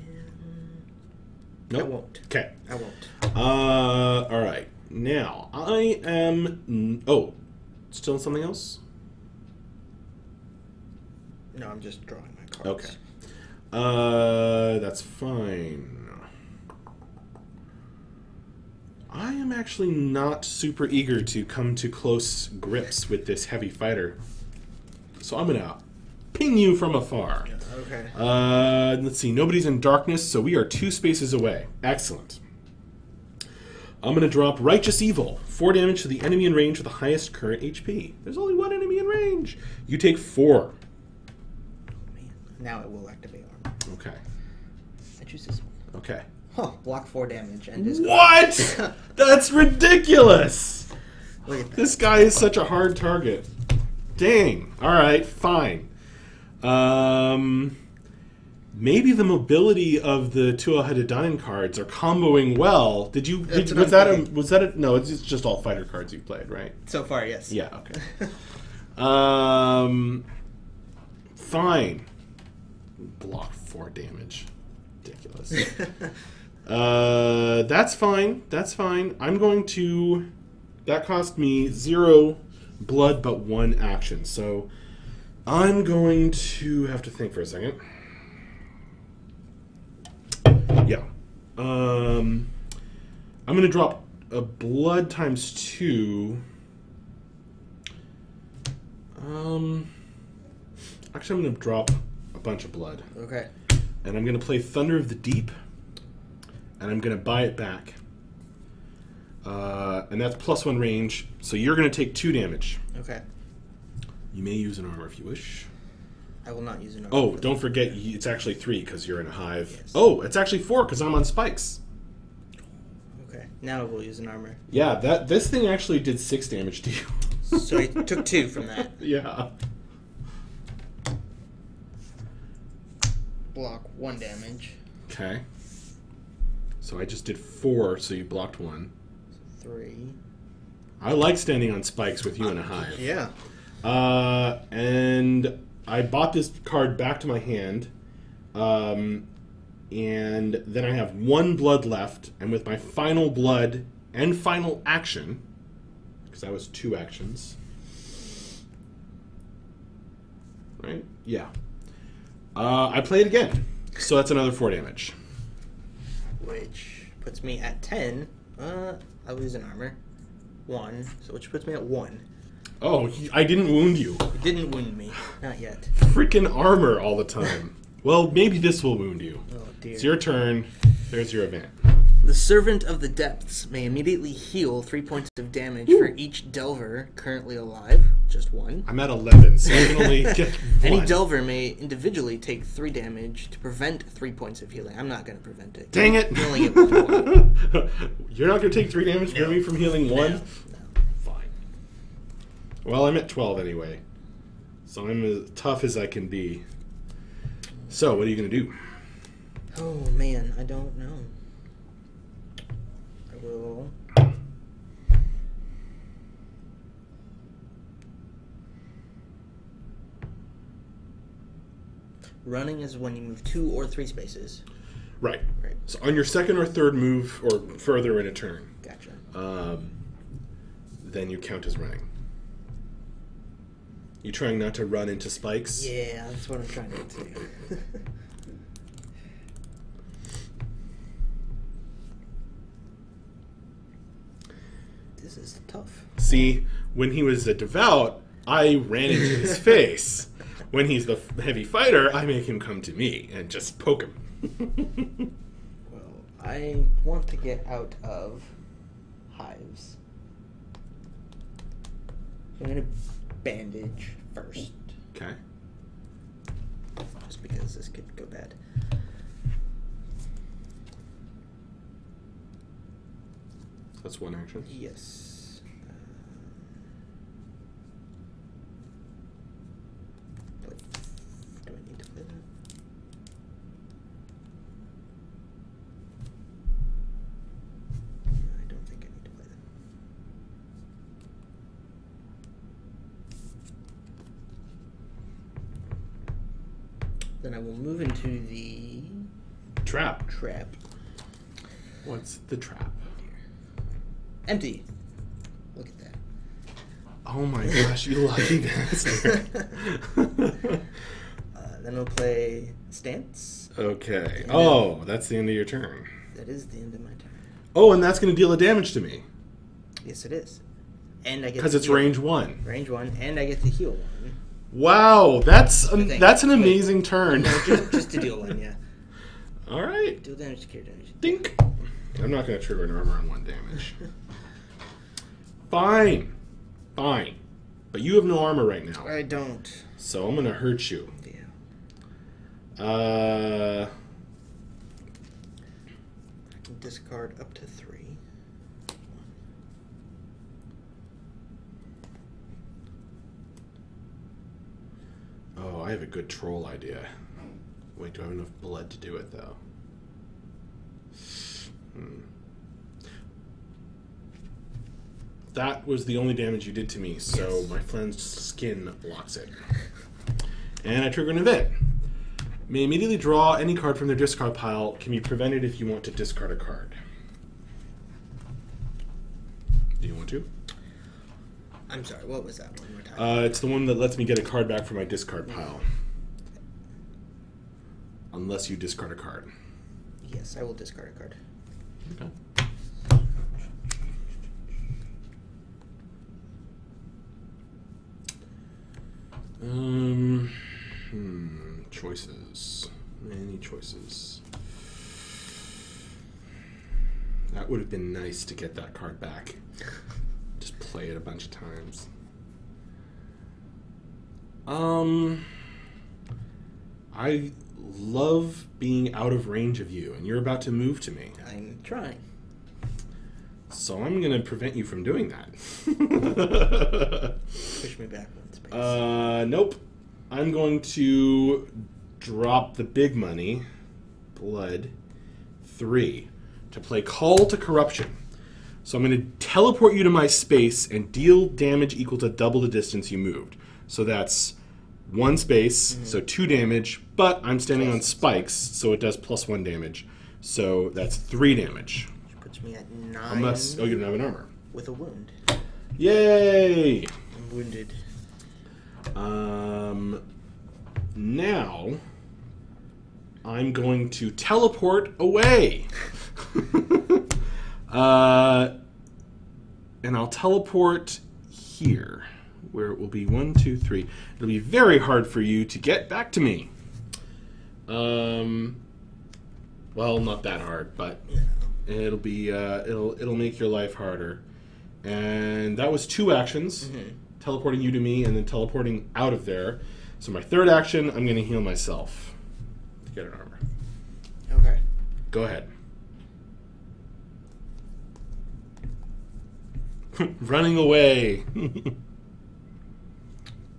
Nope. I won't. Okay. I won't. All right. Now I am. Still something else? No, I'm just drawing my cards. Okay. That's fine. I am actually not super eager to come to close grips with this heavy fighter. So I'm going to ping you from afar. Okay. Let's see. Nobody's in darkness, so we are 2 spaces away. Excellent. I'm going to drop Righteous Evil. 4 damage to the enemy in range with the highest current HP. There's only 1 enemy in range. You take 4. Oh, man. Now it will activate armor. Okay. I choose this one. Okay. Huh. Block 4 damage and discard. What? That's ridiculous. Look at that. This guy is such a hard target. Dang. All right, fine. Maybe the mobility of the Tuatha De Danann cards are comboing well. Was that a, no, it's just all fighter cards you've played, right? So far, yes. Yeah, okay. Fine. Block 4 damage. Ridiculous. That's fine. That's fine. I'm going to... That cost me 0 blood but 1 action. So I'm going to have to think for a second. Yeah. I'm going to drop a blood times 2. Actually, I'm going to drop a bunch of blood. Okay. And I'm going to play Thunder of the Deep. And I'm going to buy it back. And that's +1 range. So you're going to take 2 damage. Okay. You may use an armor if you wish. I will not use an armor. Oh, don't forget, it's actually 3 because you're in a hive. Yes. Oh, it's actually 4 because I'm on spikes. Okay. Now I will use an armor. Yeah, this thing actually did 6 damage to you. So I took 2 from that. Yeah. Block 1 damage. Okay. So I just did 4, so you blocked 1. 3. I like standing on spikes with you in a hive. Yeah. And I bought this card back to my hand. And then I have 1 blood left. And with my final blood and final action, because that was 2 actions. Right? Yeah. I play it again. So that's another 4 damage. Which puts me at 10. I lose an armor. 1. So which puts me at 1. Oh, I didn't wound you. It didn't wound me. Not yet. Freaking armor all the time. Well, maybe this will wound you. Oh, dear. It's your turn. There's your event. The Servant of the Depths may immediately heal 3 points of damage for each Delver currently alive. Just 1. I'm at 11, so I can only get 1. Any Delver may individually take 3 damage to prevent 3 points of healing. I'm not going to prevent it. Dang it! You only get 1 point. You're not going to take 3 damage to me from healing 1? No. Fine. Well, I'm at 12 anyway. So I'm as tough as I can be. So, what are you going to do? Oh man, I don't know. I will. Running is when you move 2 or 3 spaces. Right. Right. So on your second or third move, or further in a turn, Gotcha. then you count as running. You trying not to run into spikes? Yeah, that's what I'm trying to do. This is tough. See, when he was a devout, I ran into his face. When he's the heavy fighter, I make him come to me and just poke him. Well, I want to get out of hives. So I'm going to bandage first. Okay. Just because this could go bad. That's one action. Yes. Do I need to play that? No, I don't think I need to play that. Then I will move into the Trap. trap. What's the trap? Empty. Look at that. Oh my gosh, you lucky bastard. Then we'll play Stance. Okay. Oh, that's the end of your turn. That is the end of my turn. Oh, and that's going to deal a damage to me. Yes, it is. And I get Because to it's heal. range 1. Range 1, and I get to heal 1. Wow, that's think. an amazing turn. No, just to deal 1, yeah. All right. Deal damage, cure damage. Dink. I'm not going to trigger an armor on 1 damage. Fine. Fine. But you have no armor right now. I don't. So I'm going to hurt you. Yeah. I can discard up to 3. Oh, I have a good troll idea. Wait, do I have enough blood to do it, though? That was the only damage you did to me, so Yes. my flanged skin blocks it. And I trigger an event. May immediately draw any card from their discard pile. Can be prevented if you want to discard a card. Do you want to? I'm sorry, what was that one more time? It's the one that lets me get a card back from my discard pile. Unless you discard a card. Yes, I will discard a card. Okay. Choices. Many choices. That would have been nice to get that card back. Just play it a bunch of times. I love being out of range of you, and you're about to move to me. I'm trying. So I'm going to prevent you from doing that. Push me back 1 space. Nope. I'm going to drop the big money, blood, 3, to play Call to Corruption. So I'm going to teleport you to my space and deal damage equal to double the distance you moved. So that's 1 space, so 2 damage, but I'm standing on spikes, so it does +1 damage. So that's 3 damage. Which puts me at 9 Unless, oh, you don't have an armor. with a wound. Yay! I'm wounded. Now I'm going to teleport away. And I'll teleport here, where it will be 1, 2, 3. It'll be very hard for you to get back to me. Well, not that hard, but it'll be it'll make your life harder. And that was 2 actions. Teleporting you to me and then teleporting out of there. So my 3rd action, I'm going to heal myself to get an armor. Okay. Go ahead. Running away.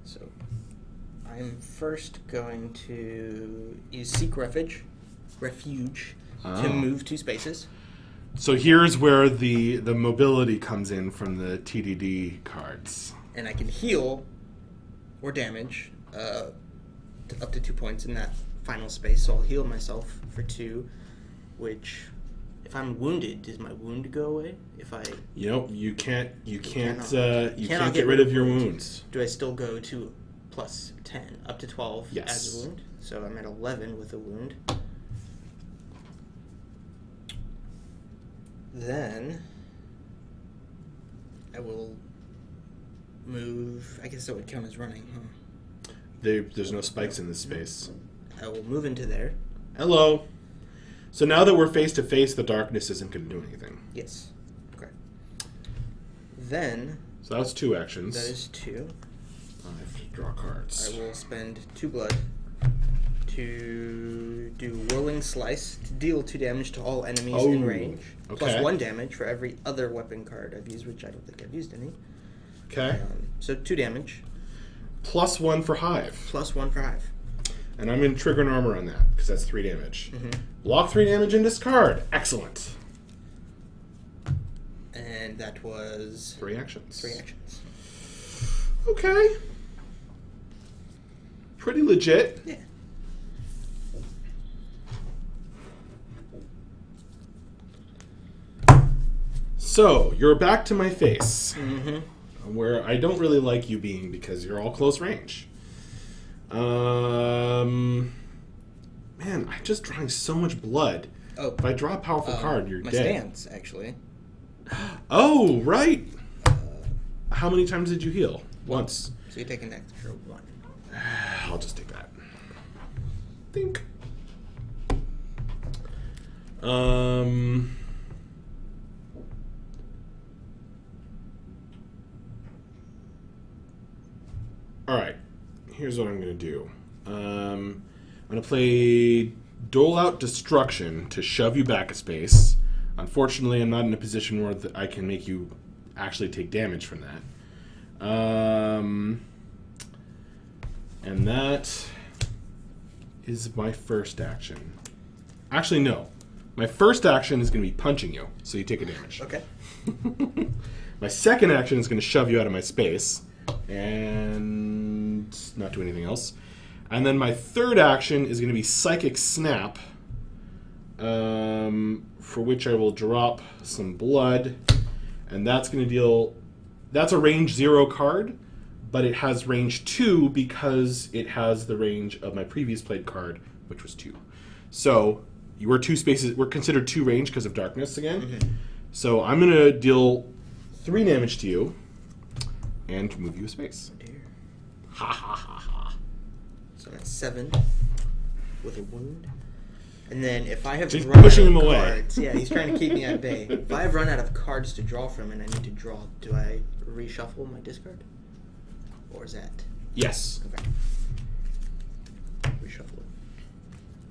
So I'm first going to use Seek Refuge. refuge to move 2 spaces. So here's where the mobility comes in from the TDD cards. And I can heal or damage up to 2 points in that final space. So I'll heal myself for 2, which, if I'm wounded, does my wound go away? If I you can't cannot get rid of your wounds. Do I still go to plus 10 up to 12 as a wound? So I'm at 11 with a wound. Then I will move. I guess that would count as running, huh? There's no spikes in this space. I will move into there. Hello. So now that we're face to face, the darkness isn't going to do anything. Yes. Okay. Then. So that's 2 actions. That is 2. I have to draw cards. I will spend 2 blood to do Whirling Slice to deal 2 damage to all enemies in range. Okay. Plus 1 damage for every other weapon card I've used, which I don't think I've used any. Okay. So 2 damage. Plus 1 for Hive. Plus 1 for Hive. And I'm going to trigger an armor on that, because that's 3 damage. Block 3 damage and discard. Excellent. And that was... 3 actions. 3 actions. Okay. Pretty legit. Yeah. So, you're back to my face. Where I don't really like you being, because you're all close range. Man, I'm just drawing so much blood. Oh. If I draw a powerful card, you're my dead. stance, actually. Oh, right. How many times did you heal? Once. So you take an extra 1. I'll just take that. Think. Alright. Here's what I'm going to do. I'm going to play Dole Out Destruction to shove you back a space. Unfortunately, I'm not in a position where I can make you actually take damage from that. And that is my first action. Actually, no. My first action is going to be punching you, so you take a damage. Okay. My second action is going to shove you out of my space and not do anything else. And then my third action is going to be Psychic Snap, for which I will drop some blood, and that's going to deal... That's a range 0 card, but it has range 2 because it has the range of my previous played card, which was 2. So we're 2 spaces. We're considered 2 range because of darkness again. So I'm going to deal 3 damage to you and move you a space. Oh dear. Ha ha ha ha. So I'm at 7 with a wound. And then if I have He's run pushing out him of away. cards, yeah, he's trying to keep me at bay. If I have run out of cards to draw from and I need to draw, do I reshuffle my discard? Or is that... Yes. Okay. Reshuffle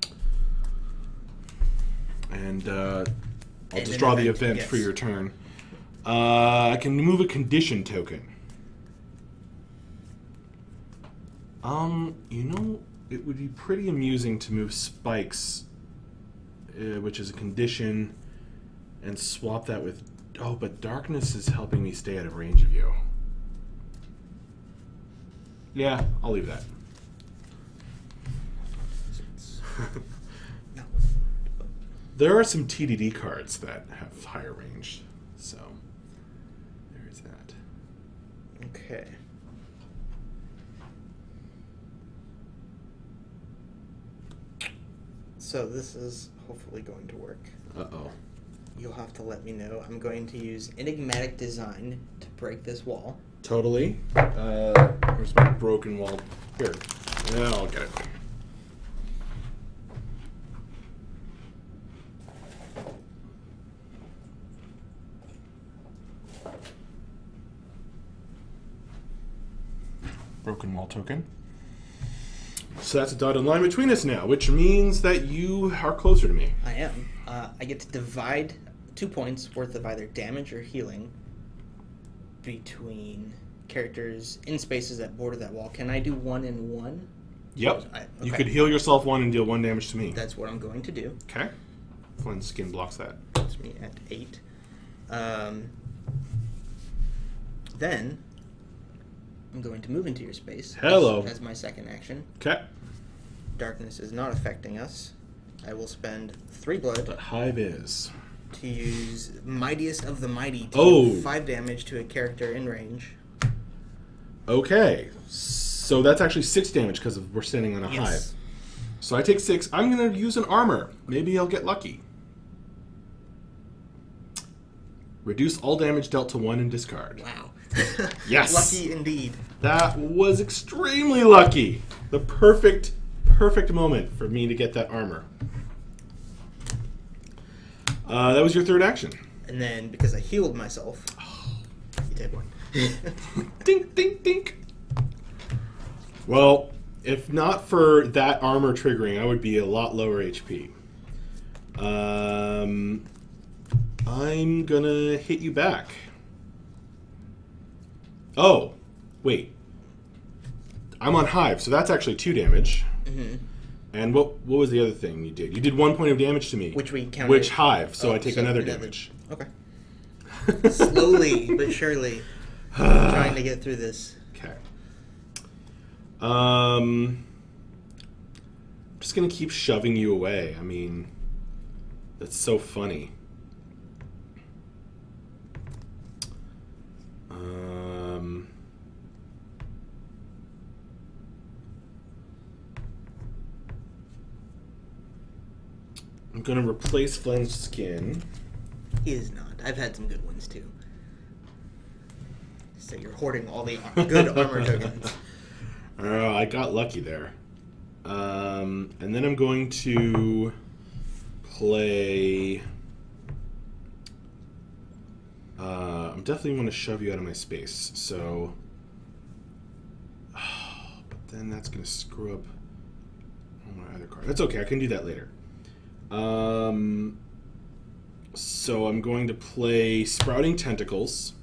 it. And I'll And just an draw the event, event yes. for your turn. I can move a condition token. You know, it would be pretty amusing to move spikes, which is a condition, and swap that with... Oh, but darkness is helping me stay out of range of you. Yeah, I'll leave that. No. There are some TDD cards that have higher range, so there is that. Okay. So this is hopefully going to work. Uh-oh. You'll have to let me know. I'm going to use Enigmatic Design to break this wall. Totally. Where's my broken wall? Here. Yeah, I'll get it. Broken wall token. So that's a dotted line between us now, which means that you are closer to me. I am. I get to divide 2 points worth of either damage or healing between characters in spaces that border that wall. Can I do 1 and 1? Yep. You could heal yourself 1 and deal 1 damage to me. That's what I'm going to do. Okay. Flint skin blocks that. Puts me at 8. Then I'm going to move into your space. Hello. As my second action. Okay. Darkness is not affecting us. I will spend 3 blood. But Hive is. To use Mightiest of the Mighty to do 5 damage to a character in range. Okay. So that's actually 6 damage because we're standing on a hive. So I take 6. I'm going to use an armor. Maybe I'll get lucky. Reduce all damage dealt to 1 and discard. Wow. Yes. Lucky indeed. That was extremely lucky. The perfect moment for me to get that armor. That was your third action. And then, because I healed myself, you take 1. Dink, dink, dink. Well, if not for that armor triggering, I would be a lot lower HP. I'm gonna hit you back. Oh, wait. I'm on Hive, so that's actually 2 damage. Mm-hmm. And what was the other thing you did? You did 1 point of damage to me. Which we counted. Which Hive, so I take another damage. Okay. Slowly but surely trying to get through this. Okay. I'm just gonna keep shoving you away. I mean, that's so funny. I'm gonna replace Flynn's skin. He is not. I've had some good ones too. So you're hoarding all the good armor tokens. Oh, I got lucky there. And then I'm going to play... I'm definitely going to shove you out of my space, so... but then that's going to screw up my other card. That's okay, I can do that later. So I'm going to play Sprouting Tentacles,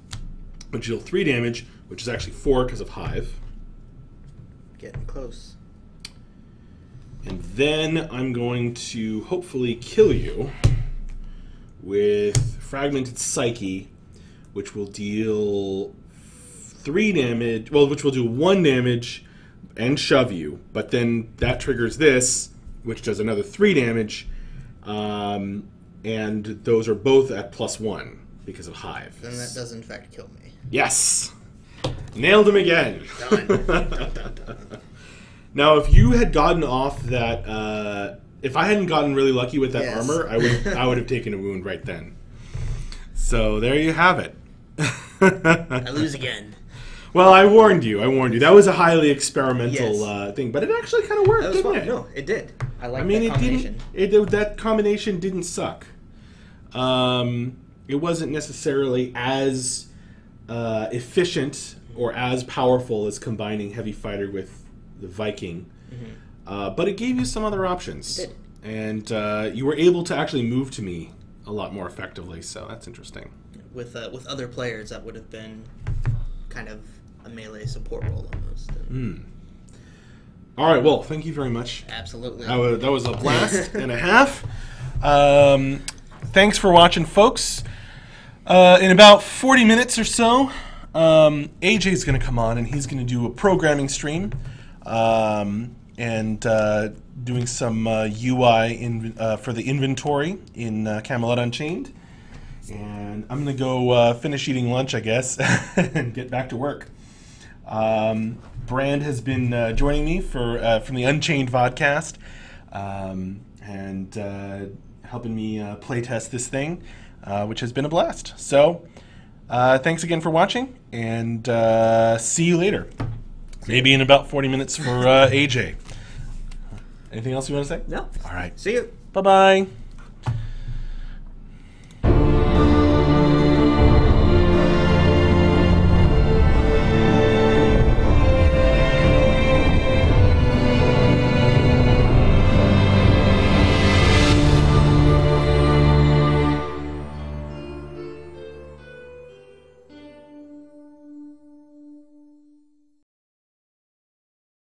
which deal 3 damage, which is actually 4 because of Hive. Getting close. And then I'm going to hopefully kill you with Fragmented Psyche, which will deal 3 damage, well, which will do 1 damage and shove you, but then that triggers this, which does another 3 damage, and those are both at +1 because of Hive. Then that does in fact kill me. Yes! Nailed him again! Done. Dun, dun, dun. Now, if you had gotten off that, if I hadn't gotten really lucky with that armor, I would have taken a wound right then. So there you have it. I lose again. Well, I warned you. That was a highly experimental thing, but it actually kind of worked, didn't it? No, it did. I like that combination. That combination didn't suck. It wasn't necessarily as efficient or as powerful as combining Heavy Fighter with the Viking, but it gave you some other options. It did. And you were able to actually move to me a lot more effectively, so that's interesting. With other players, that would have been kind of a melee support role almost. All right, well, thank you very much. Absolutely. That was a blast and a half. Thanks for watching, folks. In about 40 minutes or so, AJ's going to come on, and he's going to do a programming stream and doing some UI for the inventory in Camelot Unchained. And I'm going to go finish eating lunch, I guess, and get back to work. Brand has been joining me from the Unchained Vodcast and helping me playtest this thing, which has been a blast. So thanks again for watching, and see you later. Maybe in about 40 minutes for AJ. Anything else you want to say? No. All right. See you. Bye-bye.